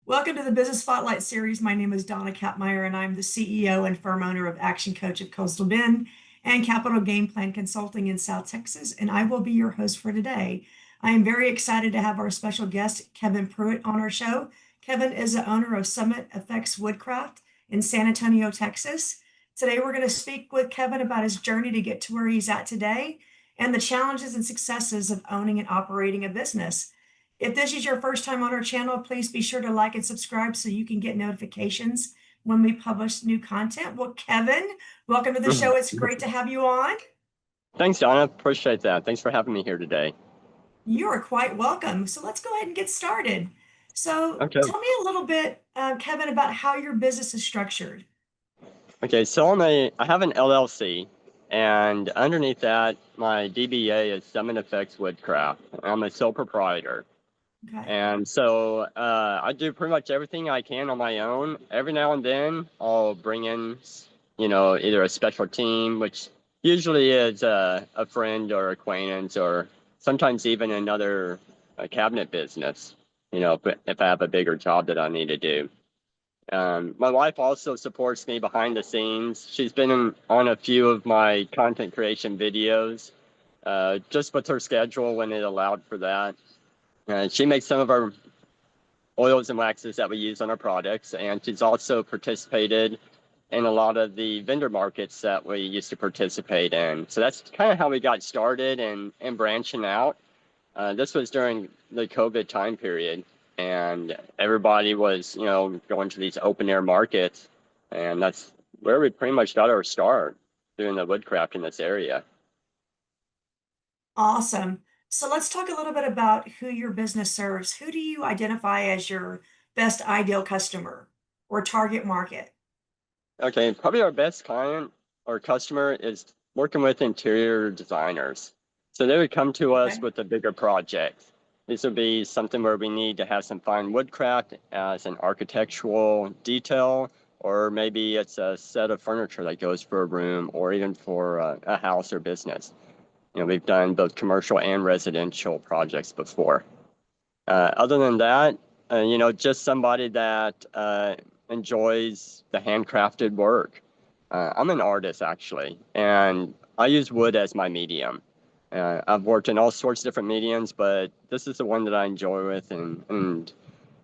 Welcome to the Business Spotlight series. My name is Dona Kappmeyer, and I'm the CEO and firm owner of ActionCOACH of Coastal Bend and KAPPital Game Plan Consulting in South Texas, and I will be your host for today. I am very excited to have our special guest, Kevin Pruitt, on our show. Kevin is the owner of Summit Effects Woodcraft in San Antonio, Texas. Today, we're going to speak with Kevin about his journey to get to where he's at today and the challenges and successes of owning and operating a business. If this is your first time on our channel, please be sure to like and subscribe so you can get notifications when we publish new content. Well, Kevin, welcome to the show. It's great to have you on. Thanks, Donna. Appreciate that. Thanks for having me here today. You are quite welcome. So let's go ahead and get started. So Okay. tell me a little bit, Kevin, about how your business is structured. Okay. So I have an LLC, and underneath that, my DBA is Summit Effects Woodcraft. I'm a sole proprietor, Okay. and so I do pretty much everything I can on my own. Every now and then, I'll bring in, either a special team, which usually is a friend or acquaintance, or sometimes even another cabinet business. If I have a bigger job that I need to do. My wife also supports me behind the scenes. She's been on a few of my content creation videos, just with her schedule when it allowed for that. She makes some of our oils and waxes that we use on our products, and she's also participated in a lot of the vendor markets that we used to participate in. So that's kind of how we got started and branching out. This was during the COVID time period, and everybody was, going to these open air markets, and that's where we pretty much got our start doing the woodcraft in this area. Awesome. So let's talk a little bit about who your business serves. Who do you identify as your best ideal customer or target market? Okay, probably our best client or customer is working with interior designers. So they would come to us Okay. with a bigger project. This would be something where we need to have some fine woodcraft as an architectural detail, or maybe it's a set of furniture that goes for a room or even for a house or business. We've done both commercial and residential projects before. Other than that, just somebody that enjoys the handcrafted work. I'm an artist, actually, and I use wood as my medium. I've worked in all sorts of different mediums, but this is the one that I enjoy with and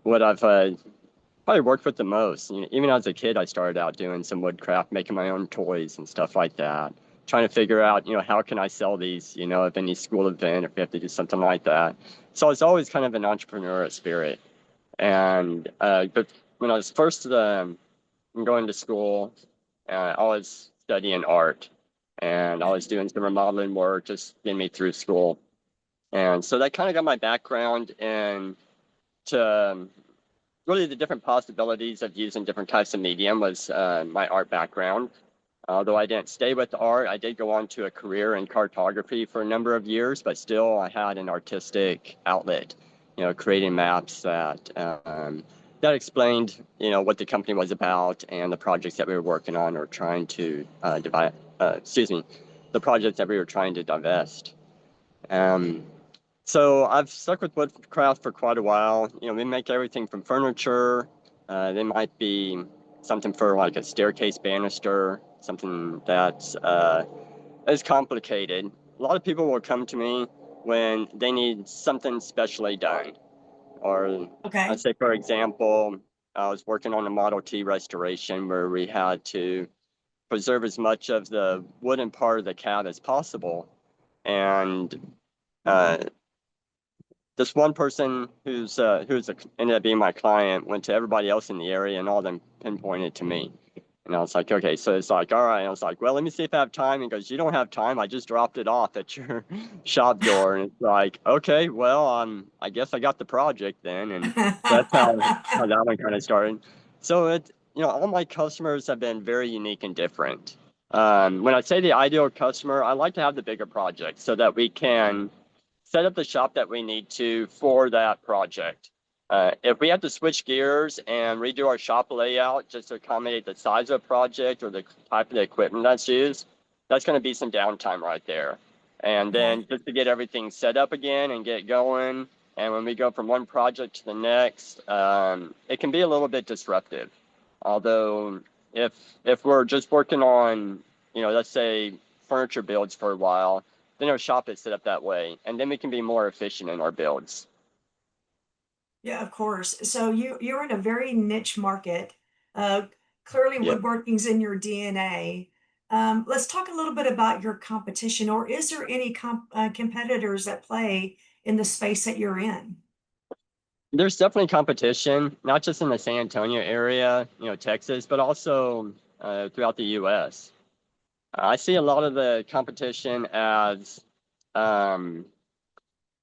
what I've probably worked with the most. Even as a kid, I started out doing some woodcraft, making my own toys and stuff like that, trying to figure out, how can I sell these, if any school event, if we have to do something like that. So it's always kind of an entrepreneurial spirit. And but when I was first going to school, I was studying art, and I was doing some remodeling work, just getting me through school. And so that kind of got my background into really the different possibilities of using different types of medium was my art background. Although I didn't stay with art, I did go on to a career in cartography for a number of years, but still I had an artistic outlet, creating maps that explained, what the company was about and the projects that we were working on or trying to the projects that we were trying to divest. So I've stuck with woodcraft for quite a while. We make everything from furniture. They might be something for like a staircase banister, something that's is complicated. A lot of people will come to me when they need something specially done. Or Okay. I'd say, for example, I was working on a Model T restoration where we had to preserve as much of the wooden part of the cab as possible. And uh, this one person ended up being my client went to everybody else in the area, and all of them pinpointed to me. And I was like, okay, so it's like, all right. I was like, well, let me see if I have time. And he goes, you don't have time. I just dropped it off at your shop door. And it's like, okay, well, I guess I got the project then. And that's how that one kind of started. So all my customers have been very unique and different. When I say the ideal customer, I like to have the bigger project so that we can set up the shop that we need to for that project. If we have to switch gears and redo our shop layout just to accommodate the size of the project or the type of equipment that's used, that's going to be some downtime right there. And then Okay. just to get everything set up again and get going, And when we go from one project to the next, it can be a little bit disruptive. Although if we're just working on, let's say furniture builds for a while, then our shop is set up that way, and then we can be more efficient in our builds. Yeah, of course. So you're in a very niche market. Uh, Clearly Yeah. woodworking's in your DNA. Let's talk a little bit about your competition, or is there any competitors that play in the space that you're in? There's definitely competition, not just in the San Antonio area, Texas, but also throughout the U.S. I see a lot of the competition as um,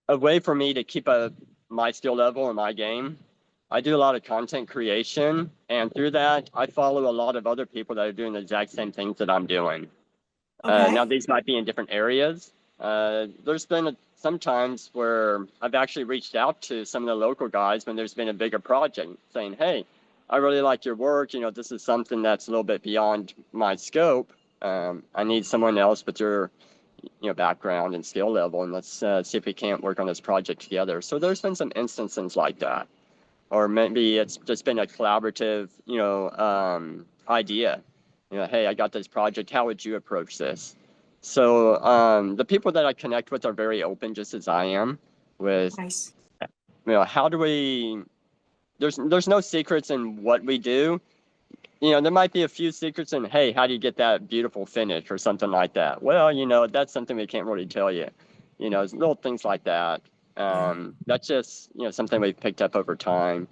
a way for me to keep up my skill level in my game. I do a lot of content creation, and through that, I follow a lot of other people that are doing the exact same things that I'm doing. Now, Okay. these might be in different areas. There's been some times where I've actually reached out to some of the local guys when there's been a bigger project saying, hey, I really like your work. This is something that's a little bit beyond my scope. I need someone else with your background and skill level, and let's see if we can't work on this project together. So there's been some instances like that, or maybe it's just been a collaborative idea. Hey, I got this project, how would you approach this? So the people that I connect with are very open, just as I am, with Nice. how do we, there's no secrets in what we do. There might be a few secrets in, hey, how do you get that beautiful finish or something like that? Well, that's something we can't really tell you. Little things like that. Yeah. That's just, something we've picked up over time.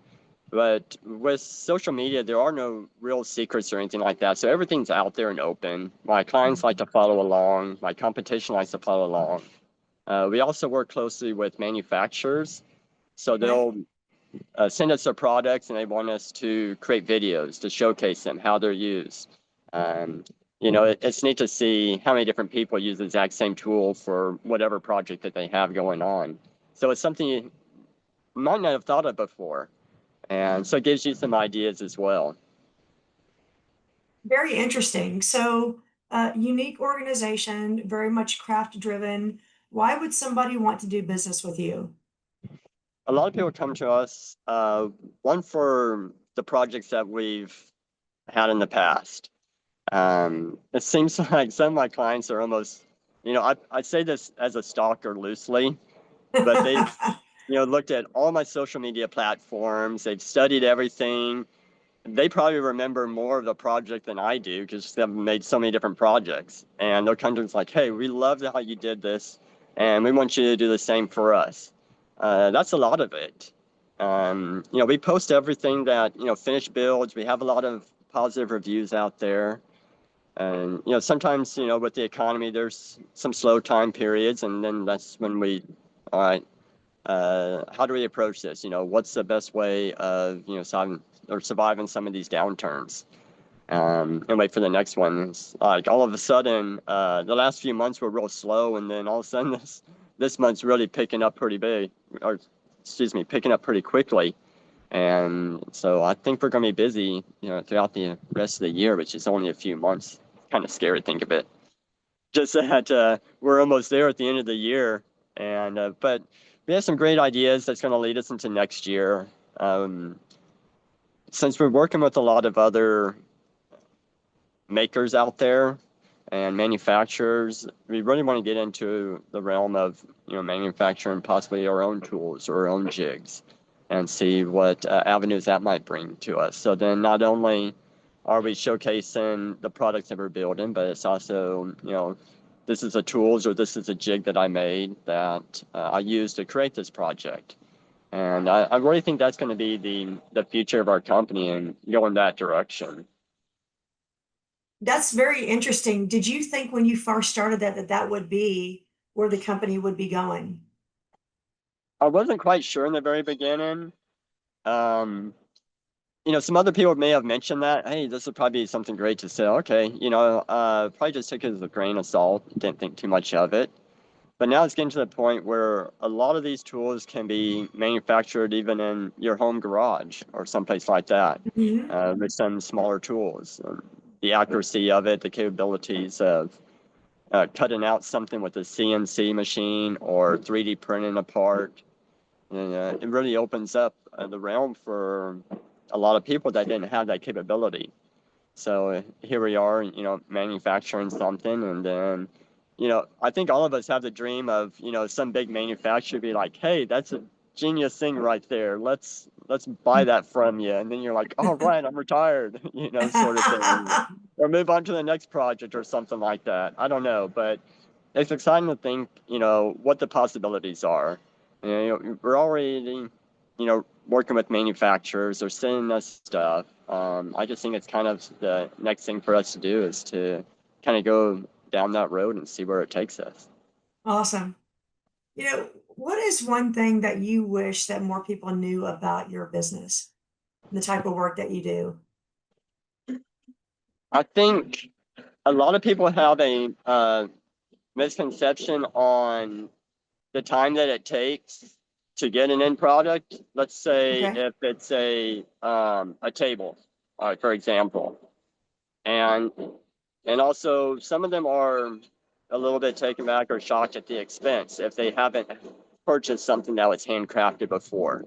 But with social media, there are no real secrets or anything like that. So everything's out there and open. My clients like to follow along. My competition likes to follow along. We also work closely with manufacturers. So Okay. they'll send us their products and they want us to create videos to showcase them, how they're used. Um, it's neat to see how many different people use the exact same tool for whatever project that they have going on. So it's something you might not have thought of before. And so it gives you some ideas as well. Very interesting. So, unique organization, very much craft driven. Why would somebody want to do business with you? A lot of people come to us, one for the projects that we've had in the past. It seems like some of my clients are almost, I say this as a stalker loosely, but they've, looked at all my social media platforms. They've studied everything. They probably remember more of the project than I do because they've made so many different projects. And they'll come to us like, hey, we love how you did this, and we want you to do the same for us. That's a lot of it. We post everything that, finished builds. We have a lot of positive reviews out there. And, sometimes, with the economy, there's some slow time periods. And then that's when all right, how do we approach this? What's the best way of, surviving some of these downturns? And wait for the next one. It's like all of a sudden, the last few months were real slow. And then all of a sudden this month's really picking up pretty big, or excuse me, picking up pretty quickly. And so I think we're going to be busy, throughout the rest of the year, which is only a few months. Kind of scary to think of it. Just that we're almost there at the end of the year. And but we have some great ideas that's going to lead us into next year. Since we're working with a lot of other makers out there and manufacturers, we really want to get into the realm of manufacturing possibly our own tools or our own jigs and see what avenues that might bring to us. So then not only are we showcasing the products that we're building, but it's also, this is a tools or this is a jig that I made that I used to create this project. And I really think that's going to be the future of our company and go in that direction. That's very interesting. Did you think when you first started that would be where the company would be going? I wasn't quite sure in the very beginning. Um, some other people may have mentioned that, hey, this would probably be something great to sell. Okay, probably just took it as a grain of salt, didn't think too much of it. But now it's getting to the point where a lot of these tools can be manufactured even in your home garage or someplace like that, Mhm. with some smaller tools. The accuracy of it, the capabilities of cutting out something with a CNC machine or 3D printing a part. And it really opens up the realm for a lot of people that didn't have that capability. So here we are, manufacturing something. And then, I think all of us have the dream of, some big manufacturer be like, hey, that's a genius thing right there. Let's buy that from you. And then you're like, all right, I'm retired, sort of thing. Or move on to the next project or something like that. I don't know. But it's exciting to think, what the possibilities are. We're already, working with manufacturers or sending us stuff. I just think it's kind of the next thing for us to do is to kind of go down that road and see where it takes us. Awesome. What is one thing that you wish that more people knew about your business, the type of work that you do? I think a lot of people have a misconception on the time that it takes to get an end product. Let's say Okay. if it's a table, for example, and also some of them are a little bit taken back or shocked at the expense if they haven't purchased something that was handcrafted before.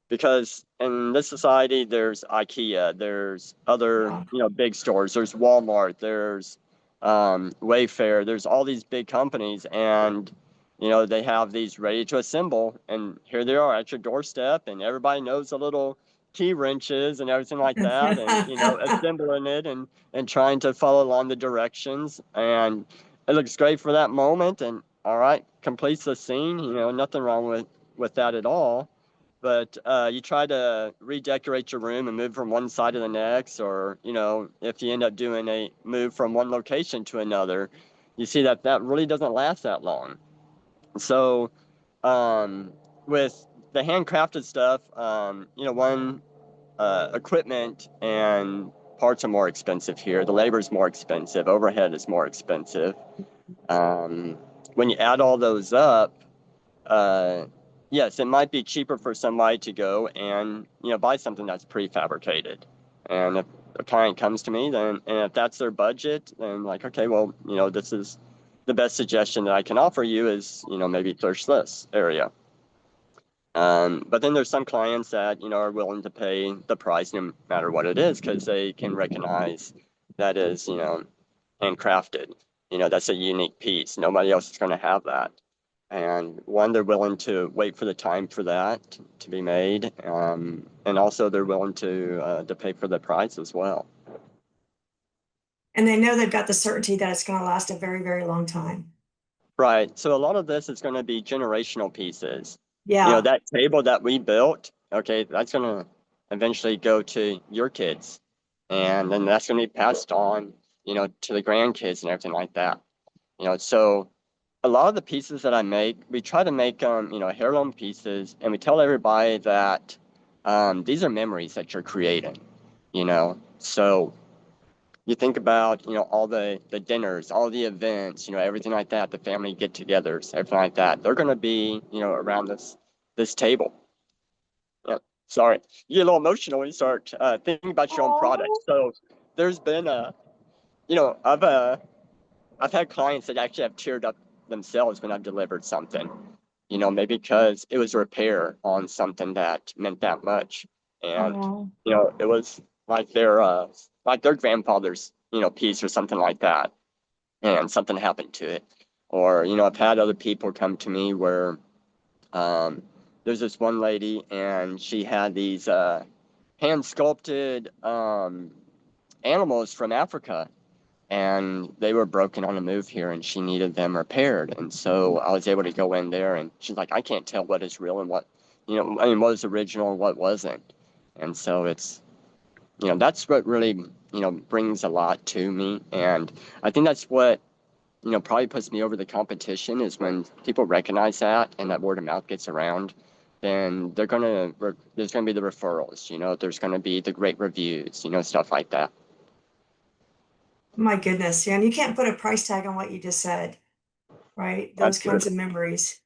Because in this society, there's IKEA, there's other Yeah. big stores, there's Walmart, there's Wayfair, there's all these big companies, and they have these ready to assemble, and here they are at your doorstep, and everybody knows the little key wrenches and everything like that, and assembling it and trying to follow along the directions, and it looks great for that moment, and all right, completes the scene. Nothing wrong with that at all. But you try to redecorate your room and move from one side to the next, or if you end up doing a move from one location to another, you see that really doesn't last that long. So with the handcrafted stuff, one, equipment and parts are more expensive here. The labor is more expensive. Overhead is more expensive. When you add all those up, uh, yes, it might be cheaper for somebody to go and buy something that's prefabricated. And if a client comes to me, then and if that's their budget, then like, okay, well, this is the best suggestion that I can offer you is maybe search this area. But then there's some clients that are willing to pay the price no matter what it is because they can recognize that is handcrafted. That's a unique piece. Nobody else is going to have that. And one, they're willing to wait for the time for that to be made, and also they're willing to pay for the price as well. And they know they've got the certainty that it's going to last a very, very long time. Right. So a lot of this is going to be generational pieces. Yeah. That table that we built, okay, that's going to eventually go to your kids, and then that's going to be passed on, to the grandkids and everything like that. So a lot of the pieces that I make, we try to make heirloom pieces, and we tell everybody that these are memories that you're creating, So you think about, all the dinners, all the events, everything like that, the family get-togethers, everything like that. They're going to be, around this table. Yeah, sorry, you get a little emotional when you start thinking about your own product. Oh. So there's been I've had clients that actually have teared up themselves when I've delivered something, maybe because it was a repair on something that meant that much. And, Oh. it was like their grandfather's, piece or something like that. And something happened to it. Or, I've had other people come to me where um, there's this one lady and she had these hand sculpted animals from Africa, and they were broken on the move here and she needed them repaired. And so I was able to go in there and she's like, I can't tell what is real and what, what is original and what wasn't. And so it's, that's what really, brings a lot to me. And I think that's what, probably puts me over the competition is when people recognize that and that word of mouth gets around, then there's going to be the referrals, there's going to be the great reviews, stuff like that. My goodness. Yeah. And you can't put a price tag on what you just said, right? Those kinds of Absolutely. memories.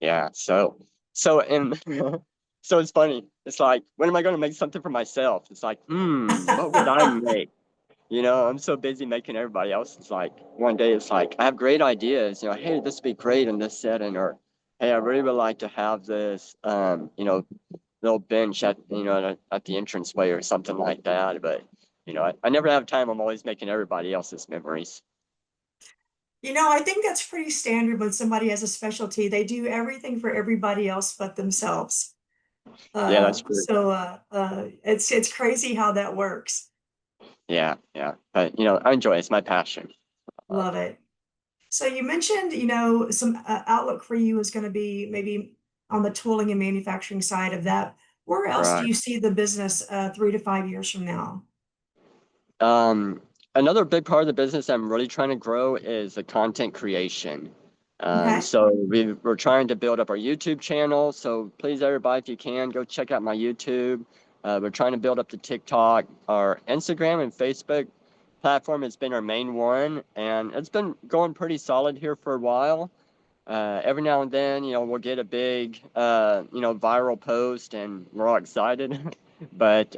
Yeah. And so it's funny. It's like, when am I going to make something for myself? It's like, what would I make? I'm so busy making everybody else. It's like one day it's like, I have great ideas, hey, this would be great in this setting, or, hey, I really would like to have this, little bench at the entranceway or something like that. But, I never have time. I'm always making everybody else's memories. I think that's pretty standard when somebody has a specialty. They do everything for everybody else but themselves. Yeah, that's true. It's crazy how that works. Yeah, yeah. But, I enjoy it. It's my passion. Uh, Love it. So you mentioned, some outlook for you is going to be maybe on the tooling and manufacturing side of that. Where else do right. you see the business 3 to 5 years from now? Um, Another big part of the business I'm really trying to grow is the content creation. Okay. So we're trying to build up our YouTube channel. So please, everybody, if you can, go check out my YouTube. We're trying to build up the TikTok. Our Instagram and Facebook platform has been our main one, and it's been going pretty solid here for a while. Every now and then, we'll get a big, viral post, and we're all excited. But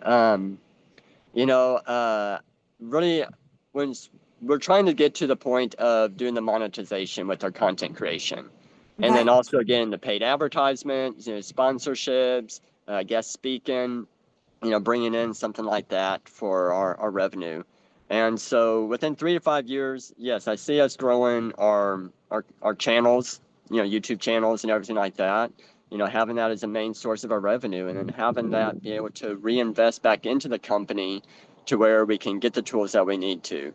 you know, really, when we're trying to get to the point of doing the monetization with our content creation, and then Okay. also again the paid advertisements, sponsorships, guest speaking, bringing in something like that for our revenue. And so within 3 to 5 years, yes, I see us growing our channels, YouTube channels and everything like that. Having that as a main source of our revenue, and then having that be able to reinvest back into the company to where we can get the tools that we need to,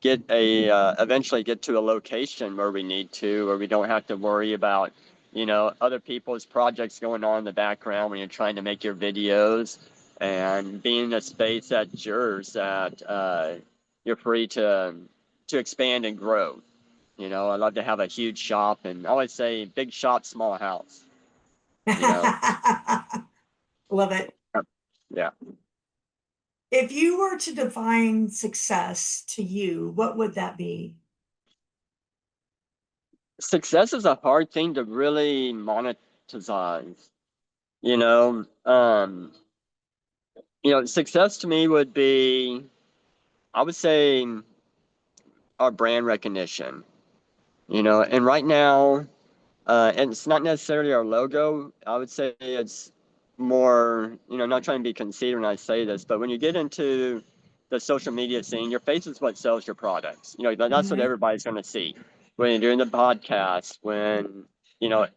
eventually get to a location where we need to, where we don't have to worry about other people's projects going on in the background when you're trying to make your videos, and being in a space that's yours, that you're free to expand and grow. I love to have a huge shop, and I always say big shop, small house, you know. Love it. Yeah. If you were to define success to you, what would that be? Success is a hard thing to really monetize, you know. Success to me would be, I would say, our brand recognition. And right now, and it's not necessarily our logo. I would say it's more, not trying to be conceited when I say this, but when you get into the social media scene, your face is what sells your products. That's what Mhm. everybody's going to see when you're doing the podcast, when,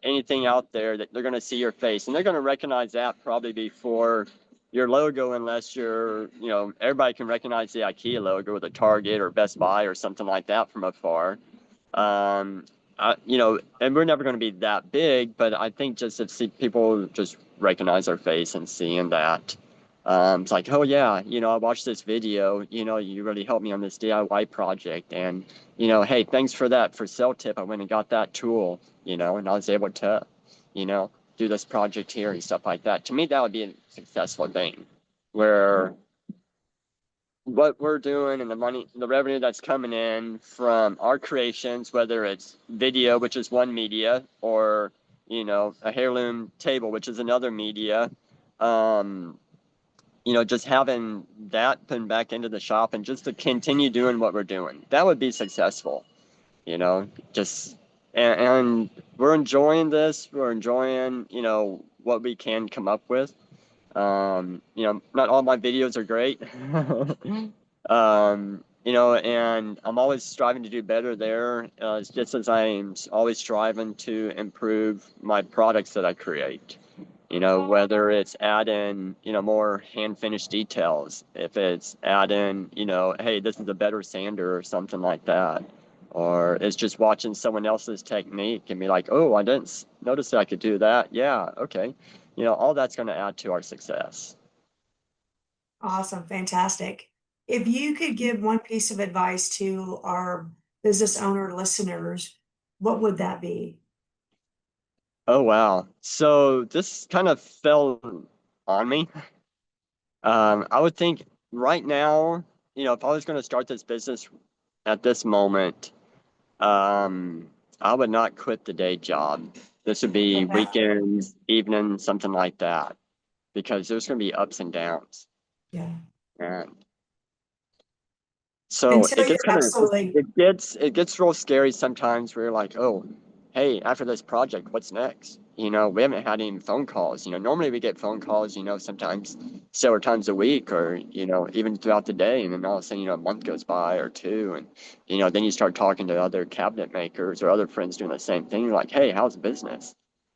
anything out there, that they're going to see your face, and they're going to recognize that probably before your logo, unless everybody can recognize the IKEA logo with a Target or Best Buy or something like that from afar. um and we're never going to be that big, but I think just if people just recognize our face and seeing that, it's like, oh yeah, I watched this video, you really helped me on this DIY project, and hey, thanks for that for cell tip. I went and got that tool, and I was able to, you know do this project here and stuff like that. To me, that would be a successful thing, where what we're doing and the revenue that's coming in from our creations, whether it's video, which is one media, or, a heirloom table, which is another media, um, just having that put back into the shop and just to continue doing what we're doing, that would be successful, just, and we're enjoying this. We're enjoying, what we can come up with. Not all my videos are great. And I'm always striving to do better there. It's just as I'm always striving to improve my products that I create. Whether it's add in, more hand finished details, if it's add in, hey, this is a better sander or something like that. Or it's just watching someone else's technique and be like, oh, I didn't notice that I could do that. Yeah, okay. All that's going to add to our success. Awesome. Fantastic. If you could give one piece of advice to our business owner listeners, what would that be? Oh, wow. So this kind of fell on me. I would think right now, if I was going to start this business at this moment, I would not quit the day job. This would be Okay. weekends, evenings, something like that, because there's going to be ups and downs. Yeah. And so Until it you're gets kind of, absolutely, it gets real scary sometimes, where you're like, oh, hey, after this project, what's next? We haven't had any phone calls. Normally we get phone calls, sometimes several times a week or, even throughout the day. And then all of a sudden, a month goes by or two. And, then you start talking to other cabinet makers or other friends doing the same thing. You're like, hey, how's business?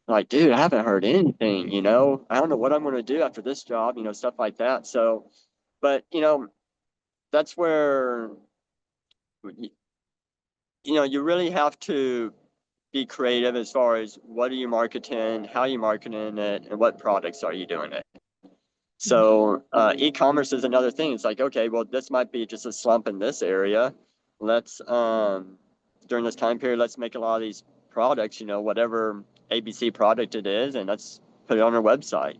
Like, dude, I haven't heard anything, I don't know what I'm going to do after this job, stuff like that. So, but, that's where, you really have to be creative as far as what are you marketing, how are you marketing it, and what products are you doing it. So e-commerce is another thing. It's like, okay, well, this might be just a slump in this area. Let's during this time period, let's make a lot of these products, whatever ABC product it is, and let's put it on our website.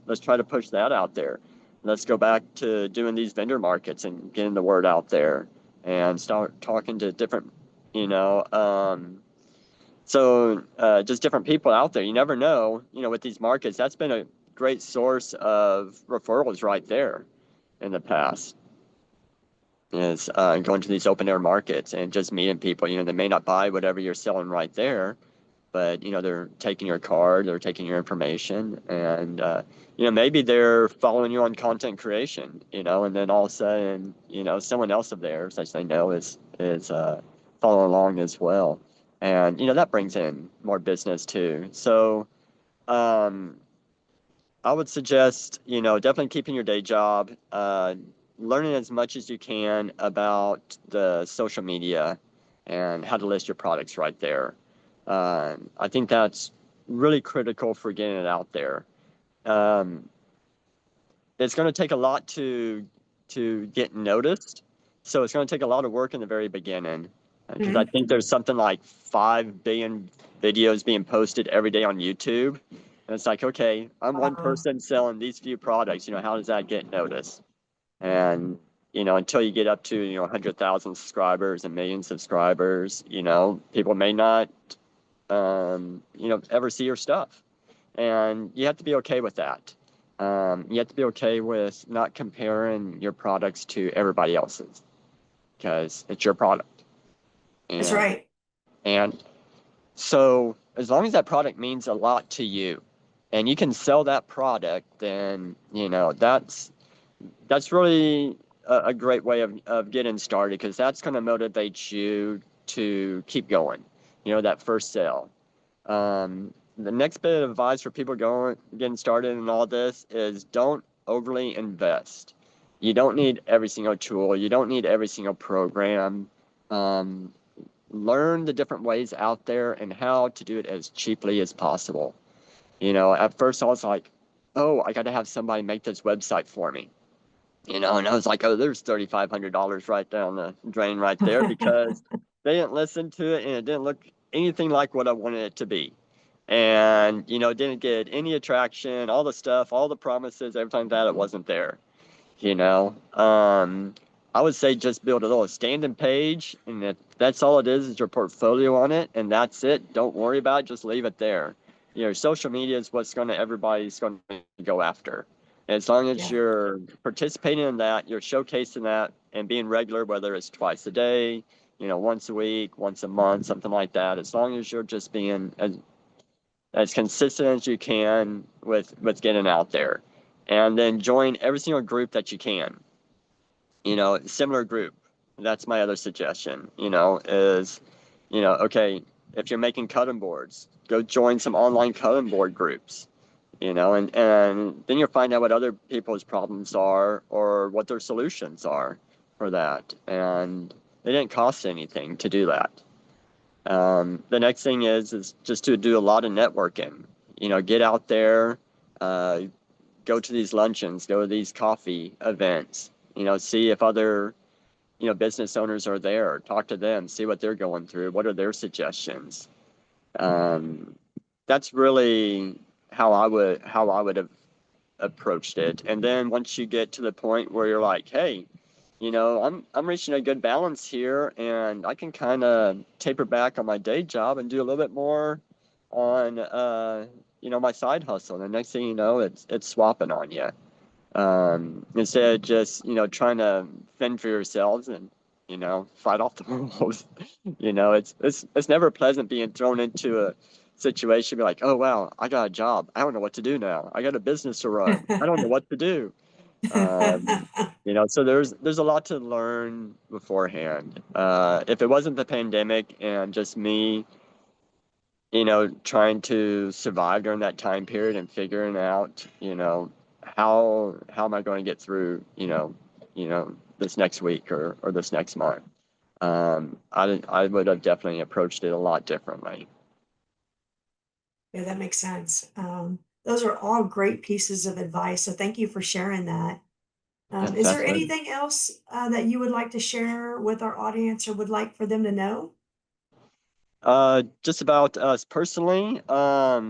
Let's try to push that out there. Let's go back to doing these vendor markets and getting the word out there and start talking to different, you know, just different people out there. You never know, with these markets. That's been a great source of referrals right there in the past, is going to these open air markets and just meeting people. They may not buy whatever you're selling right there, but they're taking your card, they're taking your information, and maybe they're following you on content creation, and then all of a sudden, someone else of theirs, as they know, is following along as well. And that brings in more business too. So I would suggest, definitely keeping your day job, learning as much as you can about the social media and how to list your products right there. I think that's really critical for getting it out there. It's going to take a lot to get noticed. So it's going to take a lot of work in the very beginning, because I think there's something like 5 billion videos being posted every day on YouTube. And it's like, okay, I'm one person selling these few products, how does that get noticed? And, until you get up to, 100,000 subscribers and million subscribers, people may not, ever see your stuff. And you have to be okay with that. You have to be okay with not comparing your products to everybody else's, because it's your product. That's right. And so as long as that product means a lot to you and you can sell that product, then, that's really a great way of getting started, because that's going to motivate you to keep going, that first sale. The next bit of advice for people getting started in all this is don't overly invest. You don't need every single tool. You don't need every single program. Learn the different ways out there and how to do it as cheaply as possible. At first I was like, oh, I got to have somebody make this website for me. And I was like, oh, there's $3,500 right down the drain right there, because they didn't listen to it and it didn't look anything like what I wanted it to be. And, didn't get any attraction, all the stuff, all the promises, everything that it wasn't there, I would say just build a little standing page, and that's all it is your portfolio on it, and that's it. Don't worry about it, just leave it there. Social media is what's everybody's going to go after. And as long as you're participating in that, you're showcasing that and being regular, whether it's twice a day, once a week, once a month, something like that, as long as you're just being as consistent as you can with getting out there, and then join every single group that you can, similar group. That's my other suggestion, is, okay, if you're making cutting boards, go join some online cutting board groups, and then you'll find out what other people's problems are or what their solutions are for that. And it didn't cost anything to do that. The next thing is just to do a lot of networking. Get out there, go to these luncheons, go to these coffee events. See if other business owners are there. Talk to them, see what they're going through. What are their suggestions? That's really how I would have approached it. And then once you get to the point where you're like, hey, I'm reaching a good balance here, and I can kind of taper back on my day job and do a little bit more on, my side hustle. And the next thing you know, it's swapping on you. Instead of just, trying to fend for yourselves and fight off the wolves. It's never pleasant being thrown into a situation, be like, oh wow, I got a job, I don't know what to do now, I got a business to run, I don't know what to do. So there's a lot to learn beforehand. If it wasn't the pandemic and just me, trying to survive during that time period and figuring out, how am I going to get through, this next week or this next month. I would have definitely approached it a lot differently. Yeah, that makes sense. Those are all great pieces of advice. So thank you for sharing that. Yeah, Is there definitely. anything else that you would like to share with our audience or would like for them to know? Just about us personally. Yeah,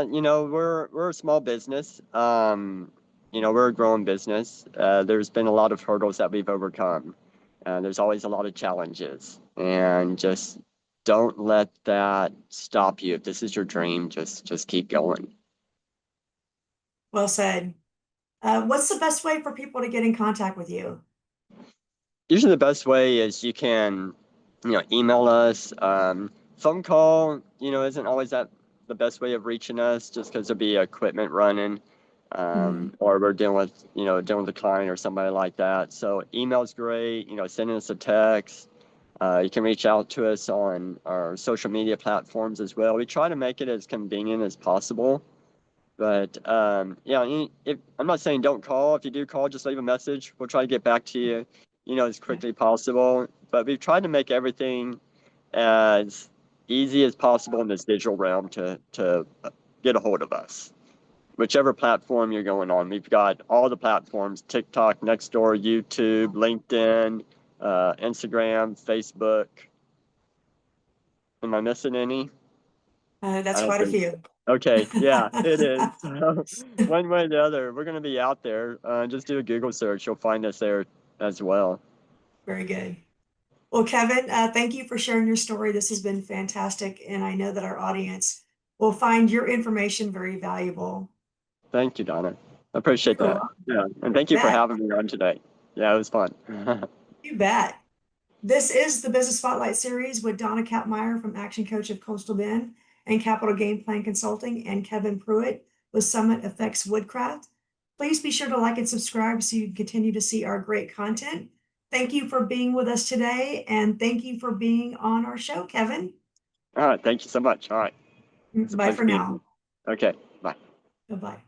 we're a small business. We're a growing business. There's been a lot of hurdles that we've overcome. There's always a lot of challenges, and just don't let that stop you. If this is your dream, just keep going. Well said. What's the best way for people to get in contact with you? Usually the best way is you can, email us. Phone call, isn't always the best way of reaching us, just because there'll be equipment running, Mhm. or we're dealing with a client or somebody like that. So email's great. Sending us a text. You can reach out to us on our social media platforms as well. We try to make it as convenient as possible. But I'm not saying don't call. If you do call, just leave a message. We'll try to get back to you, as Yeah. quickly as possible. But we've tried to make everything as easy as possible in this digital realm to get a hold of us. Whichever platform you're going on, we've got all the platforms: TikTok, Nextdoor, YouTube, LinkedIn, Instagram, Facebook. Am I missing any? I That's don't quite a think. few. Okay, yeah, it is. So, one way or the other, we're going to be out there. Just do a Google search. You'll find us there as well. Very good. Well, Kevin, thank you for sharing your story. This has been fantastic, and I know that our audience will find your information very valuable. Thank you, Donna. I appreciate You're that. welcome. Yeah, and You thank you for bet. having me on today. Yeah, it was fun. You bet. This is the Business Spotlight Series with Dona Kappmeyer from Action Coach of Coastal Bend and Capital Game Plan Consulting and Kevin Pruitt with Summit Effects Woodcraft. Please be sure to like and subscribe so you can continue to see our great content. Thank you for being with us today, and thank you for being on our show, Kevin. All right, thank you so much. All right, it's a Bye pleasure for being here. now. Okay, bye. Bye-bye.